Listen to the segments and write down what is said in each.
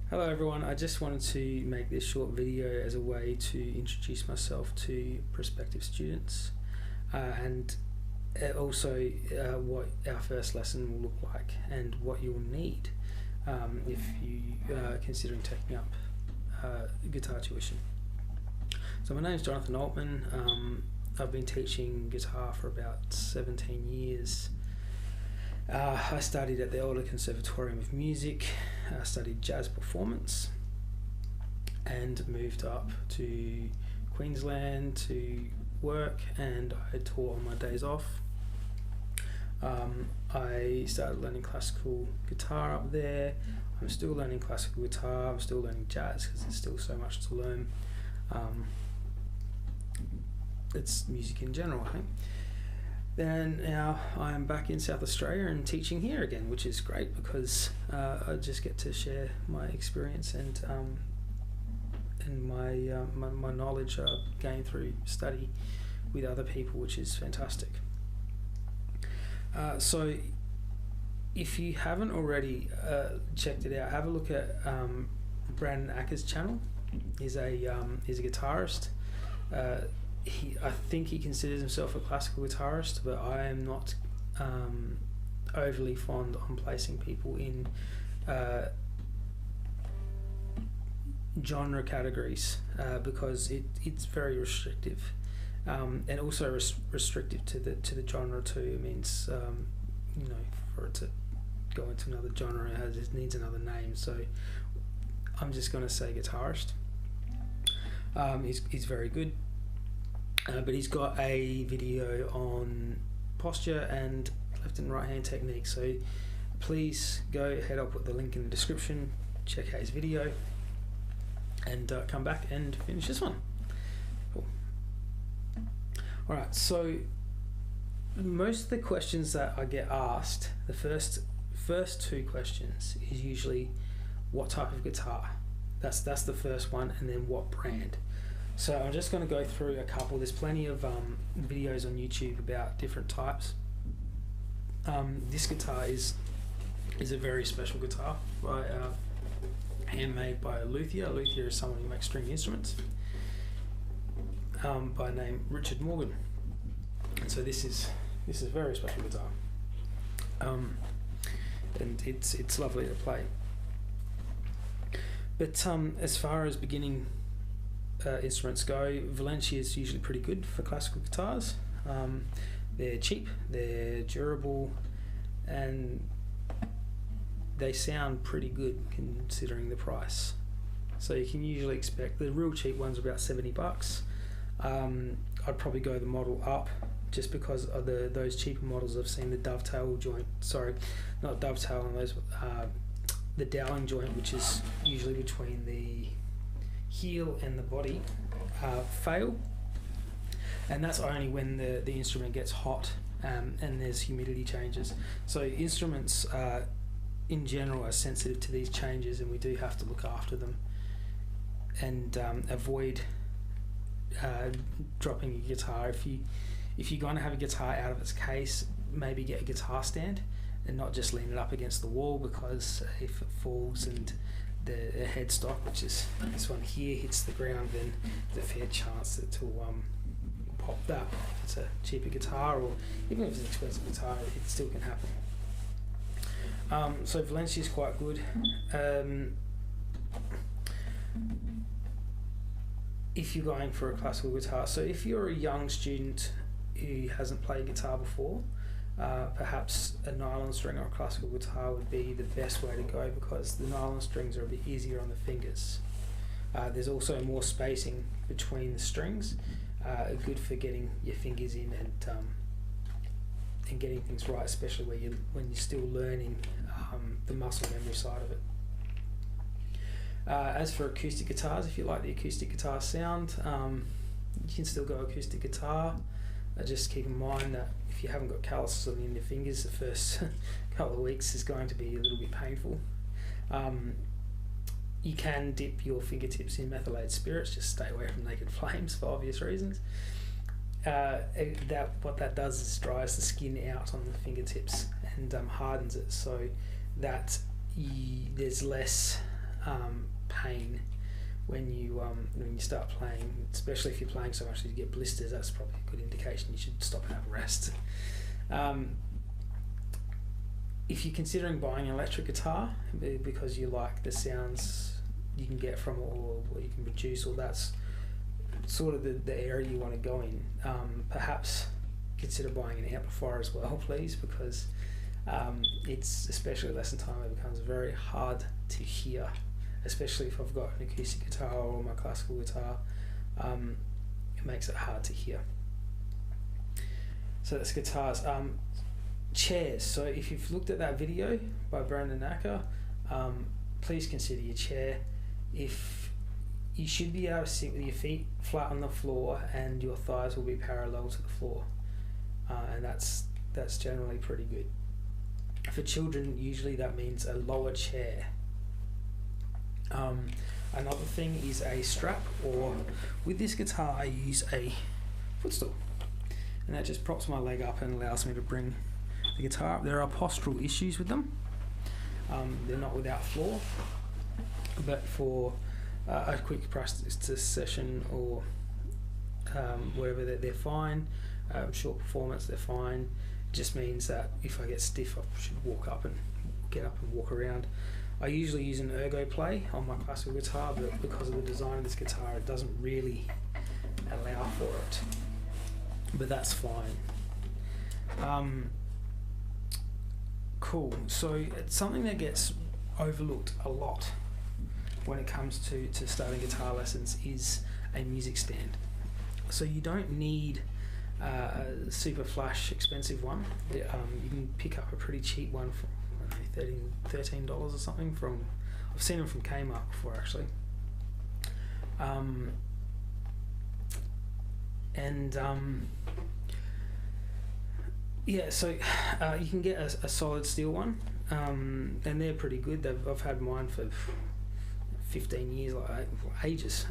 Hello everyone, I just wanted to make this short video as a way to introduce myself to prospective students and also what our first lesson will look like and what you'll need if you are considering taking up guitar tuition. So my name is Jonathan Altman. I've been teaching guitar for about 17 years. I studied at the Elder Conservatorium of Music. I studied jazz performance and moved up to Queensland to work, and I taught on my days off. I started learning classical guitar up there. I'm still learning classical guitar. I'm still learning jazz because there's still so much to learn. It's music in general, I think. Then now I'm back in South Australia and teaching here again, which is great because I just get to share my experience and my knowledge gained through study with other people, which is fantastic. So if you haven't already checked it out, have a look at Brandon Acker's channel. He's a guitarist. I think he considers himself a classical guitarist, but I am not overly fond on placing people in genre categories because it's very restrictive, and also restrictive to the genre too. It means for it to go into another genre, it needs another name. So I'm just going to say guitarist. He's very good. But he's got a video on posture and left and right hand technique, so please go head up with the link in the description, check out his video and come back and finish this one. Cool. Alright, so most of the questions that I get asked, the first two questions is usually what type of guitar. That's the first one, and then what brand. So I'm just going to go through a couple. There's plenty of videos on YouTube about different types. This guitar is a very special guitar, handmade by a luthier. A luthier is someone who makes string instruments, by name Richard Morgan. And so this is a very special guitar, and it's lovely to play. But as far as beginning instruments go, Valencia is usually pretty good for classical guitars. They're cheap, they're durable, and they sound pretty good considering the price. So you can usually expect the real cheap ones are about $70. I'd probably go the model up just because of those cheaper models. I've seen the dovetail joint, not dovetail on those, the dowling joint, which is usually between the heel and the body, fail, and that's only when the instrument gets hot and there's humidity changes. So instruments in general are sensitive to these changes, and we do have to look after them and avoid dropping your guitar. If you're going to have a guitar out of its case, maybe get a guitar stand and not just lean it up against the wall, because if it falls and the headstock, which is this one here, hits the ground, then there's a fair chance that it will pop that. If it's a cheaper guitar, or even if it's an expensive guitar, it still can happen. So Valencia is quite good. If you're going for a classical guitar, so if you're a young student who hasn't played guitar before, perhaps a nylon string or a classical guitar would be the best way to go, because the nylon strings are a bit easier on the fingers. There's also more spacing between the strings, good for getting your fingers in and getting things right, especially when you're still learning the muscle memory side of it. As for acoustic guitars, if you like the acoustic guitar sound, you can still go acoustic guitar. Just keep in mind that if you haven't got calluses on the end of your fingers, the first couple of weeks is going to be a little bit painful. You can dip your fingertips in methylated spirits. Just stay away from naked flames for obvious reasons. What that does is dries the skin out on the fingertips and hardens it, so that there's less pain when you start playing, especially if you're playing so much that you get blisters. That's probably a good indication you should stop and have a rest. If you're considering buying an electric guitar because you like the sounds you can get from it or what you can produce, or that's sort of the area you want to go in, perhaps consider buying an amplifier as well, please, because it's, especially lesson time, it becomes very hard to hear, especially if I've got an acoustic guitar or my classical guitar. It makes it hard to hear. So that's guitars. Chairs. So if you've looked at that video by Brandon Acker, please consider your chair. If you should be able to sit with your feet flat on the floor and your thighs will be parallel to the floor, and that's generally pretty good. For children, usually that means a lower chair. Another thing is a strap, or with this guitar I use a footstool, and that just props my leg up and allows me to bring the guitar up. There are postural issues with them. They're not without flaw, but for a quick practice session or wherever, they're fine. Short performance, they're fine. It just means that if I get stiff, I should get up and walk around. I usually use an ergo play on my classical guitar, but because of the design of this guitar, it doesn't really allow for it. But that's fine. Cool. So it's something that gets overlooked a lot when it comes to starting guitar lessons is a music stand. So you don't need a super flash expensive one. You can pick up a pretty cheap one for, I don't know, $13 or something. I've seen them from Kmart before, actually. Yeah, so you can get a solid steel one, and they're pretty good. I've had mine for 15 years, like ages.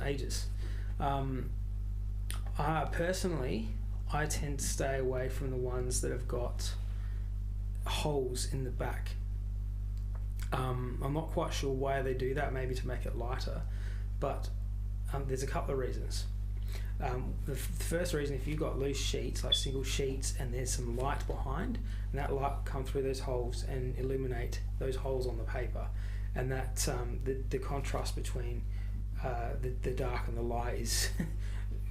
Personally, I tend to stay away from the ones that have got holes in the back. I'm not quite sure why they do that, maybe to make it lighter, but there's a couple of reasons. The first reason, if you've got loose sheets, like single sheets, and there's some light behind, and that light will come through those holes and illuminate those holes on the paper, and that the contrast between the dark and the light is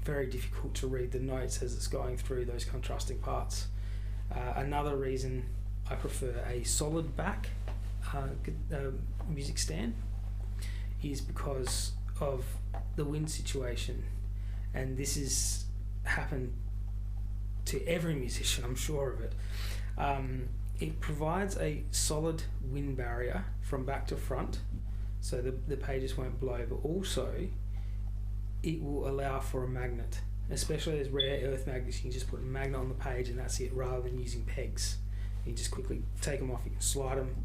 very difficult to read the notes as it's going through those contrasting parts. Another reason I prefer a solid back music stand is because of the wind situation. And this has happened to every musician, I'm sure of it. It provides a solid wind barrier from back to front, so the pages won't blow, but also it will allow for a magnet, especially those rare earth magnets. You can just put a magnet on the page and that's it, rather than using pegs. You just quickly take them off, you can slide them,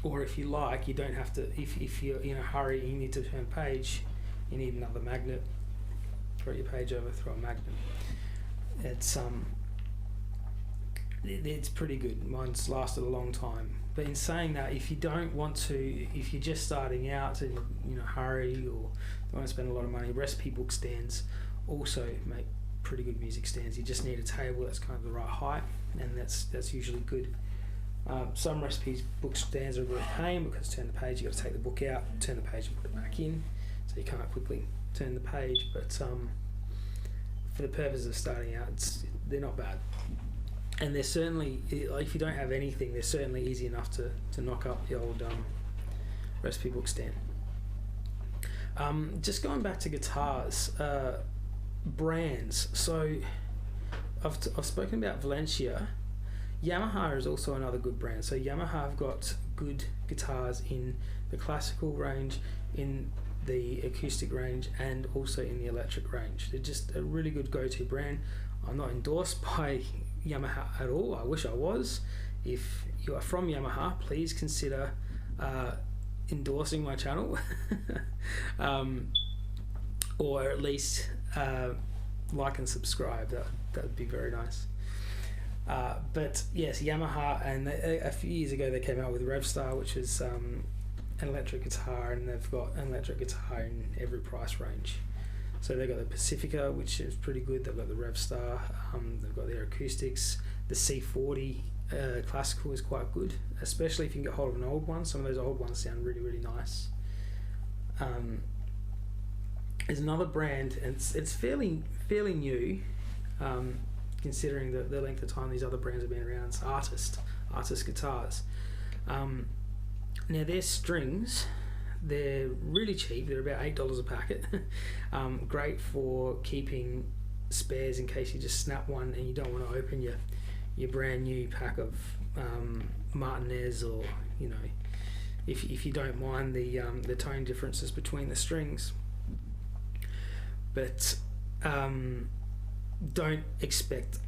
or if you like, you don't have to, if you're in a hurry, you need to turn page, you need another magnet, throw your page over, throw a magnet. It's pretty good. Mine's lasted a long time. But in saying that, if you don't want to, if you're just starting out and hurry or don't want to spend a lot of money, recipe book stands also make pretty good music stands. You just need a table that's kind of the right height, and that's usually good. Some recipes book stands are a real pain because turn the page, you've got to take the book out, turn the page and put it back in, so you can't quickly turn the page. But for the purpose of starting out, they're not bad. And they're certainly, if you don't have anything, they're certainly easy enough to knock up the old recipe book stand. Just going back to guitars, brands. So I've spoken about Valencia. Yamaha is also another good brand. So Yamaha have got good guitars in the classical range, in the acoustic range, and also in the electric range. They're just a really good go-to brand. I'm not endorsed by Yamaha at all. I wish I was. If you are from Yamaha, please consider endorsing my channel or at least like and subscribe. That would be very nice. But yes, Yamaha, and a few years ago they came out with Revstar, which is an electric guitar, and they've got an electric guitar in every price range. So they've got the Pacifica, which is pretty good. They've got the Revstar. They've got their acoustics. The C40 classical is quite good, especially if you can get hold of an old one. Some of those old ones sound really, really nice. There's another brand, and it's fairly new, considering the length of time these other brands have been around. It's Artist Guitars. Now their strings, they're really cheap. They're about $8 a packet. Great for keeping spares in case you just snap one and you don't want to open your brand new pack of Martinez, or if you don't mind the tone differences between the strings. But don't expect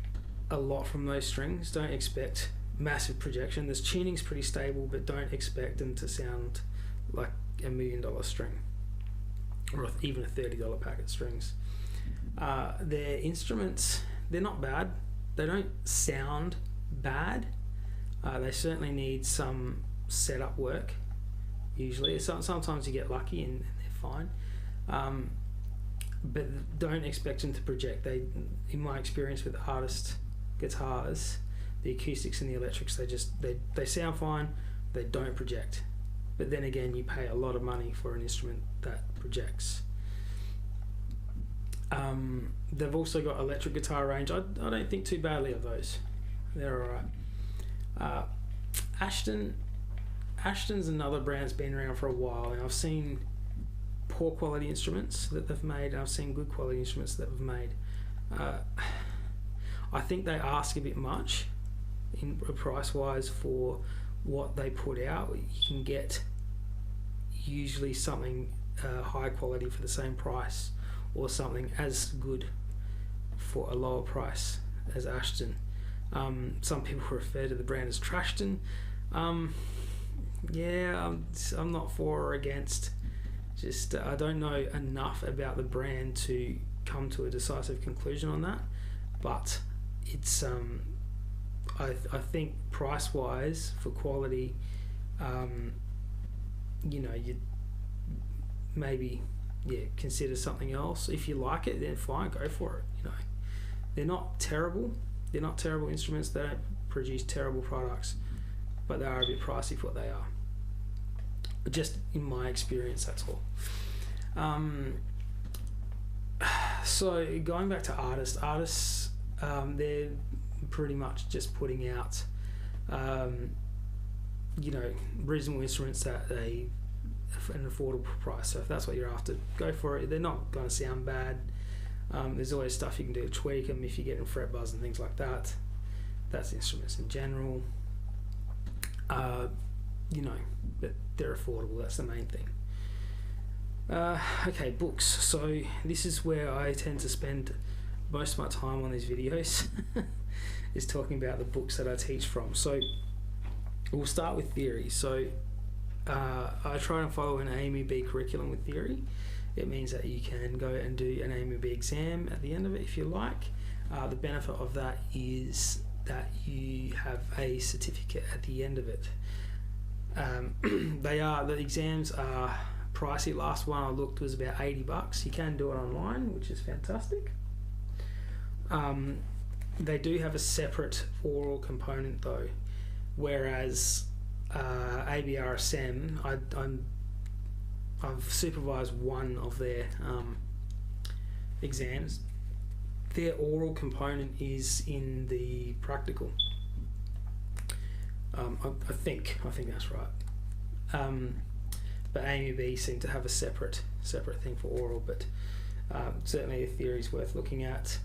a lot from those strings. Don't expect massive projection. This tuning's pretty stable, but don't expect them to sound like $1 million string, or even a $30 packet strings. Their instruments, they're not bad. They don't sound bad. They certainly need some setup work. Usually, sometimes you get lucky and they're fine. But don't expect them to project. In my experience with Artist guitars, the acoustics and the electrics, they sound fine. They don't project. But then again, you pay a lot of money for an instrument that projects. They've also got electric guitar range. I don't think too badly of those. They're alright. Ashton's another brand that's been around for a while, and I've seen poor quality instruments that they've made, and I've seen good quality instruments that they've made. I think they ask a bit much in price wise for what they put out. You can get usually something high quality for the same price, or something as good for a lower price as Ashton. Some people refer to the brand as Trashton. I'm not for or against. Just I don't know enough about the brand to come to a decisive conclusion on that, but it's I think price wise for quality, you maybe consider something else. If you like it, then fine, go for it. They're not terrible. They're not terrible instruments. They don't produce terrible products, but they are a bit pricey for what they are. Just in my experience, that's all. So going back to artists, they're pretty much just putting out, reasonable instruments at an affordable price. So if that's what you're after, go for it. They're not going to sound bad. There's always stuff you can do to tweak them if you're getting fret buzz and things like that. That's instruments in general. But they're affordable. That's the main thing. Okay, books. So this is where I tend to spend most of my time on these videos, is talking about the books that I teach from. So we'll start with theory. So I try and follow an AMEB curriculum with theory. It means that you can go and do an AMEB exam at the end of it if you like. The benefit of that is that you have a certificate at the end of it. The exams are pricey. Last one I looked was about $80. You can do it online, which is fantastic. They do have a separate oral component though, whereas ABRSM, I've supervised one of their exams. Their oral component is in the practical. I think that's right. But AMEB seem to have a separate thing for oral, but certainly a theory is worth looking at.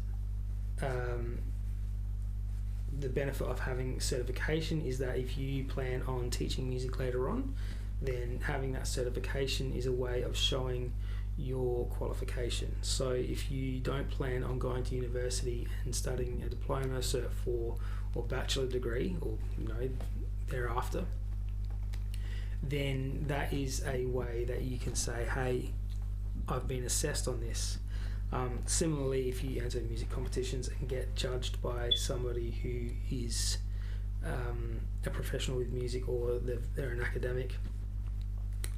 The benefit of having certification is that if you plan on teaching music later on, then having that certification is a way of showing your qualification. So if you don't plan on going to university and studying a diploma, Cert 4 or bachelor degree, or thereafter, then that is a way that you can say, hey, I've been assessed on this. Similarly, if you enter music competitions and get judged by somebody who is a professional with music, or they're an academic,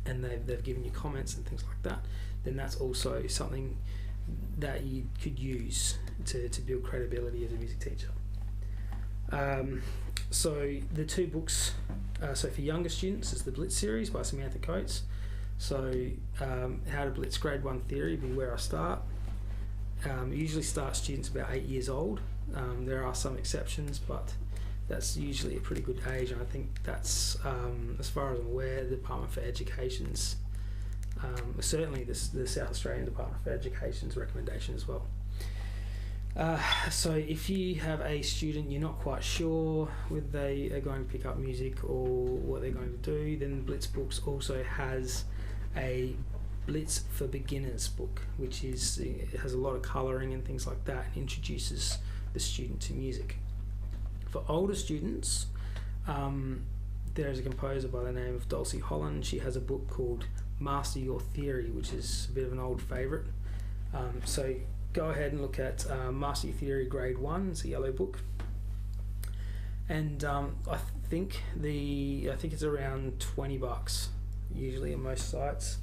and they've given you comments and things like that, then that's also something that you could use to build credibility as a music teacher. So the two books, so for younger students is the Blitz series by Samantha Coates. So How to Blitz Grade 1 Theory would be where I start. Usually start students about 8 years old. There are some exceptions, but that's usually a pretty good age, and I think that's, as far as I'm aware, the Department for Education's, certainly the South Australian Department for Education's recommendation as well. So if you have a student you're not quite sure whether they are going to pick up music or what they're going to do, then Blitz Books also has a Blitz for Beginners book, which it has a lot of colouring and things like that, and introduces the student to music. For older students, there's a composer by the name of Dulcie Holland. She has a book called Master Your Theory, which is a bit of an old favourite. So go ahead and look at Master Your Theory Grade 1. It's a yellow book, and I think it's around $20 usually on most sites,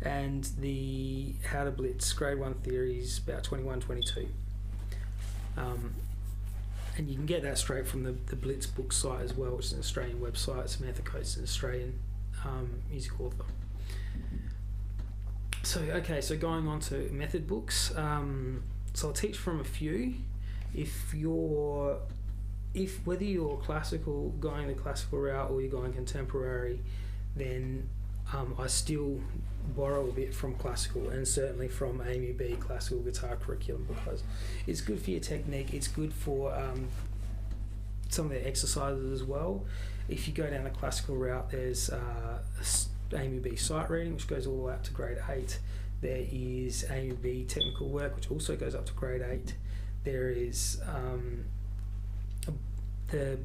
and the How to Blitz Grade 1 Theory is about $21, $22. And you can get that straight from the Blitz book site as well, which is an Australian website. Samantha Coates is an Australian music author. So going on to method books. So I'll teach from a few. Whether you're classical, going the classical route, or you're going contemporary, then I still borrow a bit from classical, and certainly from AMUB classical guitar curriculum, because it's good for your technique. It's good for some of the exercises as well. If you go down the classical route, there's AMUB sight reading, which goes all the way up to grade 8. There is AMUB technical work, which also goes up to grade 8. There is the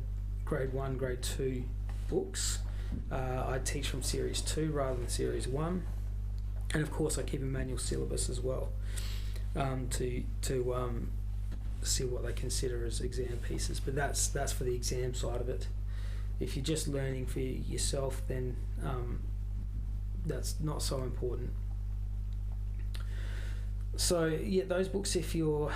grade 1, grade 2 books. I teach from series 2 rather than series 1, and of course I keep a manual syllabus as well, to see what they consider as exam pieces. But that's for the exam side of it. If you're just learning for yourself, then that's not so important. So yeah, those books, if you're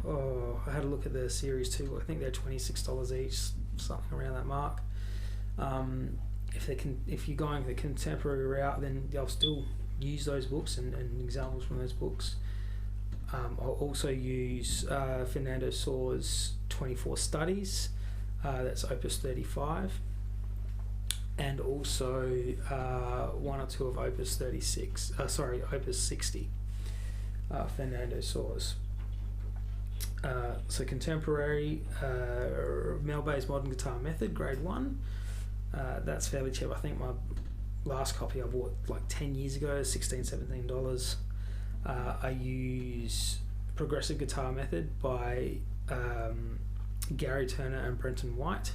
I had a look at the series 2. I think they're $26 each, something around that mark. If you're going the contemporary route, then I'll still use those books and examples from those books. I'll also use Fernando Saw's 24 Studies, that's Opus 35, and also one or two of Opus 60, Fernando Saw's. So contemporary, Mel-Bay's Modern Guitar Method, grade 1. That's fairly cheap. I think my last copy I bought like 10 years ago, $16, $17. I use Progressive Guitar Method by Gary Turner and Brenton White.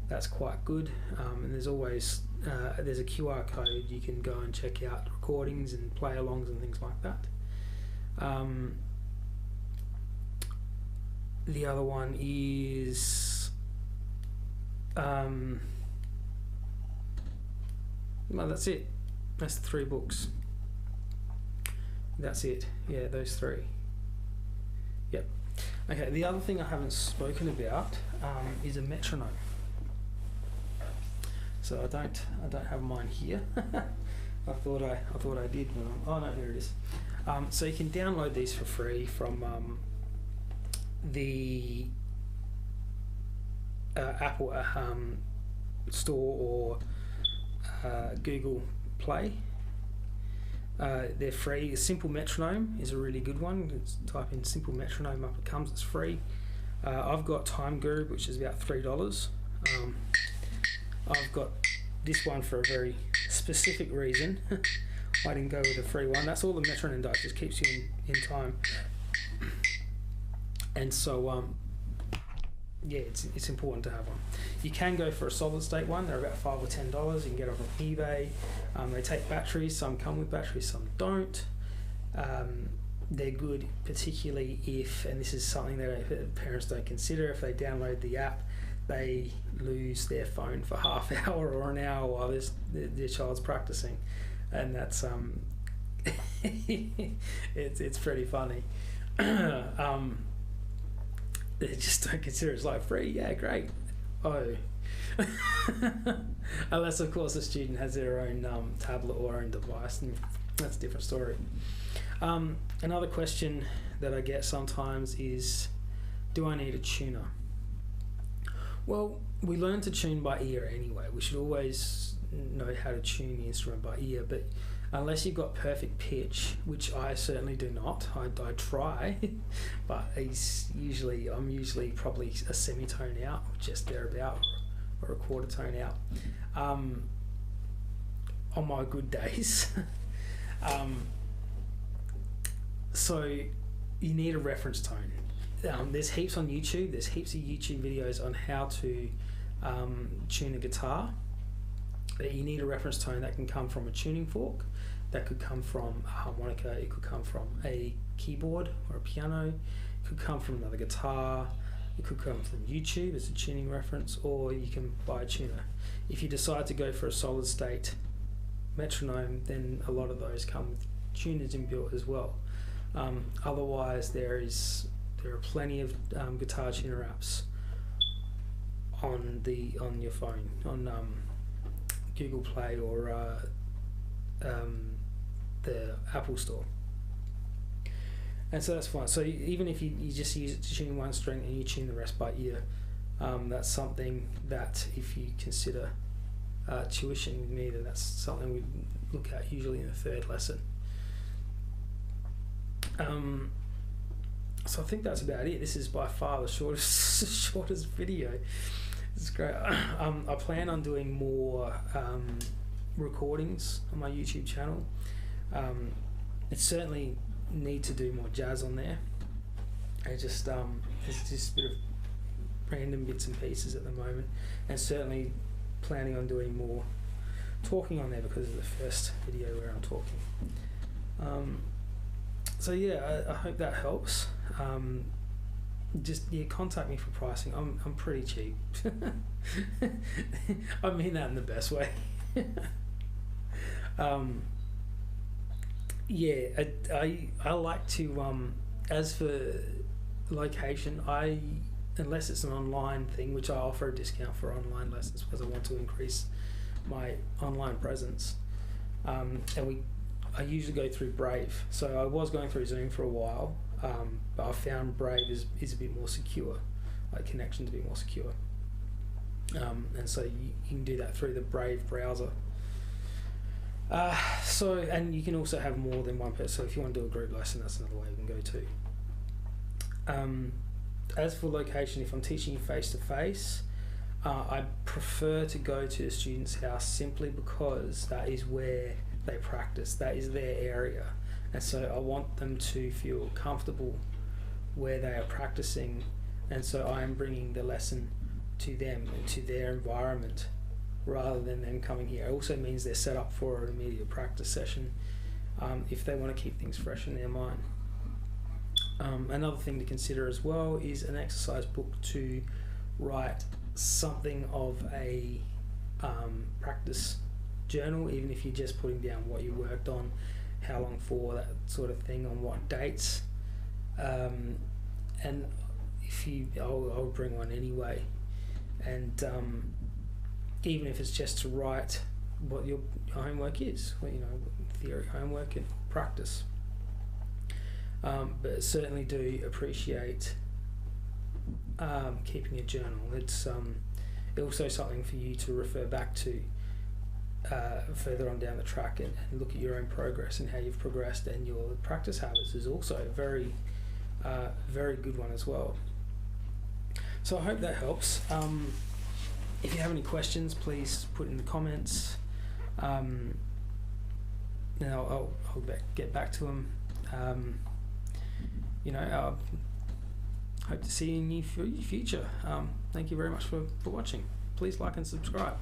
That's quite good. And there's always there's a QR code. You can go and check out recordings and play-alongs and things like that. The other one is well, that's it. That's the 3 books. That's it. Yeah, those 3. Yep. Okay, the other thing I haven't spoken about is a metronome. So I don't have mine here. I thought I did. Oh no, here it is. So you can download these for free from the Apple Store or Google Play. They're free. Simple Metronome is a really good one. Just type in Simple Metronome, up it comes. It's free. I've got Time Guru, which is about $3. I've got this one for a very specific reason. I didn't go with a free one. That's all the metronome does, just keeps you in time. And so yeah, it's important to have one. You can go for a solid state one. They're about $5 or $10. You can get them from eBay. They take batteries. Some come with batteries, some don't. They're good, particularly if, and this is something that parents don't consider, if they download the app, they lose their phone for half hour or an hour while their child's practicing, and that's it's pretty funny. They just don't consider it's like free. Yeah, great. Oh, unless of course the student has their own tablet or own device, and that's a different story. Another question that I get sometimes is, do I need a tuner? Well, we learn to tune by ear anyway. We should always know how to tune the instrument by ear, but unless you've got perfect pitch, which I certainly do not, I try, but I'm usually probably a semitone out, just thereabout, or a quarter tone out, on my good days. So you need a reference tone. There's heaps on YouTube. There's heaps of YouTube videos on how to tune a guitar. But you need a reference tone that can come from a tuning fork, that could come from a harmonica, it could come from a keyboard or a piano, it could come from another guitar, it could come from YouTube as a tuning reference, or you can buy a tuner. If you decide to go for a solid state metronome, then a lot of those come with tuners inbuilt as well. Otherwise, there are plenty of guitar tuner apps on your phone, on Google Play or the Apple Store, and so that's fine. So even if you just use it to tune one string and you tune the rest by ear, that's something that if you consider tuition with me, then that's something we look at usually in the third lesson. So I think that's about it. This is by far the shortest video. It's great. I plan on doing more recordings on my YouTube channel. It certainly need to do more jazz on there. It's just a bit of random bits and pieces at the moment, and certainly planning on doing more talking on there because of the first video where I'm talking. So yeah, I hope that helps. Contact me for pricing. I'm pretty cheap. I mean that in the best way. I like to as for location, unless it's an online thing, which I offer a discount for online lessons because I want to increase my online presence, I usually go through Brave. So I was going through Zoom for a while, but I found Brave is a bit more secure, like connection's a bit more secure, and so you can do that through the Brave browser. And you can also have more than one person. So if you want to do a group lesson, that's another way you can go too. As for location, if I'm teaching you face to face, I prefer to go to the student's house simply because that is where they practice, that is their area, and so I want them to feel comfortable where they are practicing, and so I am bringing the lesson to them and to their environment rather than them coming here. It also means they're set up for an immediate practice session if they want to keep things fresh in their mind. Another thing to consider as well is an exercise book to write something of a practice journal, even if you're just putting down what you worked on, how long for, that sort of thing, on what dates. And I'll bring one anyway. And even if it's just to write what your homework is, theory, homework, and practice. But certainly do appreciate keeping a journal. It's also something for you to refer back to further on down the track and look at your own progress and how you've progressed, and your practice habits is also a very good one as well. So I hope that helps. If you have any questions, please put in the comments. Then I'll get back to them. Hope to see you in your future. Thank you very much for watching. Please like and subscribe.